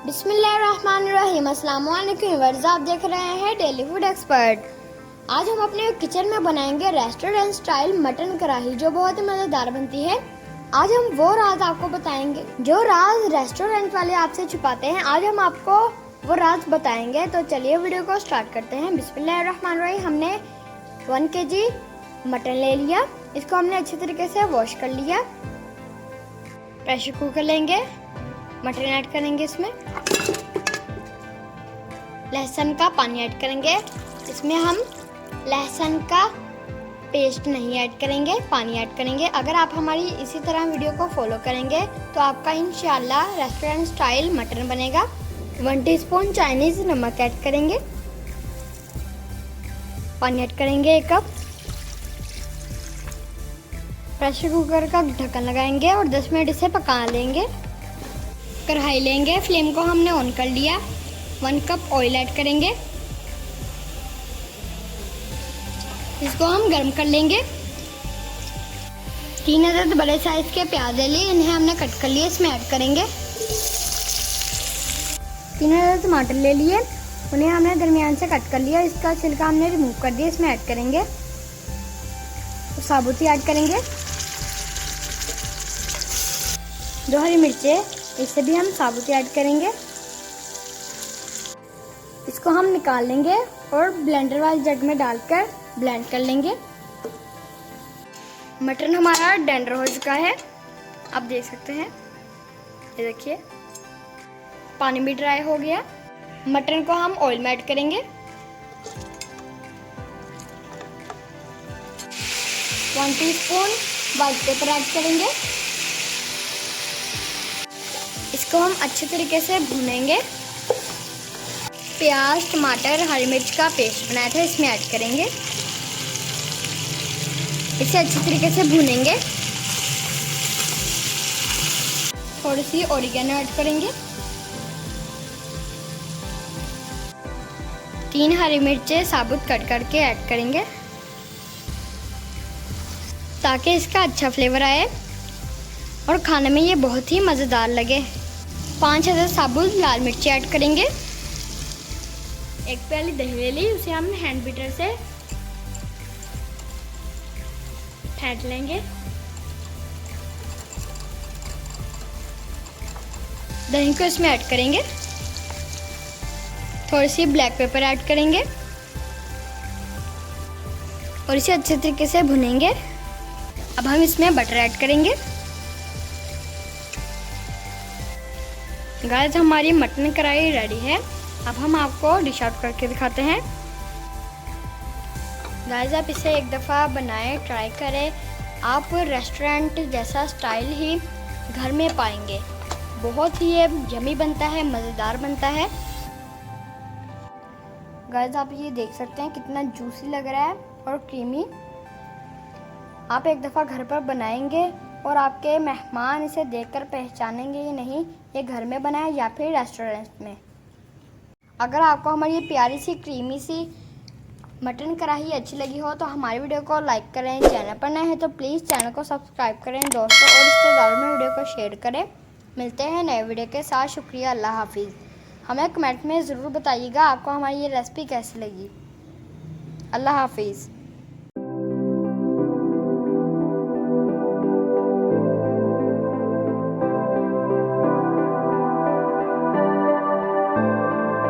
बिस्मिल्लाहिर्रहमानिर्रहीम। अस्सलाम वालेकुम व्यूअर्स, आप देख रहे हैं डेली फूड एक्सपर्ट। आज हम अपने किचन में बनाएंगे रेस्टोरेंट स्टाइल मटन कढ़ाई, जो बहुत ही मज़ेदार बनती है। आज हम वो राज आपको बताएंगे जो राज रेस्टोरेंट वाले आपसे छुपाते हैं। आज हम आपको वो राज बताएंगे, तो चलिए वीडियो को स्टार्ट करते हैं। बिस्मिल्लाहिर्रहमानिर्रहीम। हमने 1 kg मटन ले लिया। इसको हमने अच्छे तरीके से वॉश कर लिया। प्रेशर कुकर लेंगे, मटन ऐड करेंगे, इसमें लहसुन का पानी ऐड करेंगे। इसमें हम लहसुन का पेस्ट नहीं ऐड करेंगे, पानी ऐड करेंगे। अगर आप हमारी इसी तरह वीडियो को फॉलो करेंगे तो आपका इंशाल्लाह रेस्टोरेंट स्टाइल मटन बनेगा। 1 टीस्पून चाइनीज नमक ऐड करेंगे, पानी ऐड करेंगे 1 कप। प्रेशर कुकर का ढक्कन लगाएंगे और 10 मिनट इसे पका लेंगे। कढ़ाई लेंगे, फ्लेम को हमने ऑन कर लिया। 1 कप ऑयल ऐड करेंगे, इसको हम गर्म कर लेंगे। 3 अदद बड़े साइज के प्याज ले लिए, इन्हें हमने कट कर लिया, इसमें ऐड करेंगे। 3 अदद टमाटर ले लिए, उन्हें हमने दरमियान से कट कर लिया, इसका छिलका हमने रिमूव कर दिया, इसमें ऐड करेंगे। तो साबुत ही ऐड करेंगे। 2 हरी मिर्चें, इसे भी हम साबुत ऐड करेंगे। इसको हम निकाल लेंगे और ब्लेंडर वाले जग में डालकर ब्लेंड कर लेंगे। मटन हमारा टेंडर हो चुका है, आप देख सकते हैं। ये देखिए, पानी भी ड्राई हो गया। मटन को हम ऑयल में ऐड करेंगे। 1 टीस्पून व्हाइट पेपर ऐड करेंगे। इसको हम अच्छे तरीके से भूनेंगे। प्याज, टमाटर, हरी मिर्च का पेस्ट बनाया था, इसमें ऐड करेंगे। इसे अच्छे तरीके से भूनेंगे। थोड़ी सी ऑरिगेनो ऐड करेंगे। 3 हरी मिर्चें साबुत कट करके ऐड करेंगे, ताकि इसका अच्छा फ्लेवर आए और खाने में ये बहुत ही मज़ेदार लगे। 5 अदद साबुत लाल मिर्ची ऐड करेंगे। 1 प्याली दही ले ली, उसे हम हैंड बीटर से फेंट लेंगे। दही को इसमें ऐड करेंगे। थोड़ी सी ब्लैक पेपर ऐड करेंगे और इसे अच्छे तरीके से भुनेंगे। अब हम इसमें बटर ऐड करेंगे। गाइस, हमारी मटन कढ़ाई रेडी है। अब हम आपको डिश आउट करके दिखाते हैं। गाइस, आप इसे एक दफ़ा बनाएं, ट्राई करें। आप रेस्टोरेंट जैसा स्टाइल ही घर में पाएंगे। बहुत ही ये यम्मी बनता है, मज़ेदार बनता है। गाइस, आप ये देख सकते हैं कितना जूसी लग रहा है और क्रीमी। आप एक दफ़ा घर पर बनाएंगे और आपके मेहमान इसे देखकर पहचानेंगे ही नहीं ये घर में बना है या फिर रेस्टोरेंट में। अगर आपको हमारी ये प्यारी सी क्रीमी सी मटन कढ़ाई अच्छी लगी हो तो हमारी वीडियो को लाइक करें। चैनल पर नए हैं तो प्लीज़ चैनल को सब्सक्राइब करें दोस्तों, और रिश्तेदारों में वीडियो को शेयर करें। मिलते हैं नए वीडियो के साथ। शुक्रिया, अल्लाह हाफिज़। हमें कमेंट में ज़रूर बताइएगा आपको हमारी ये रेसिपी कैसी लगी। अल्लाह हाफिज़।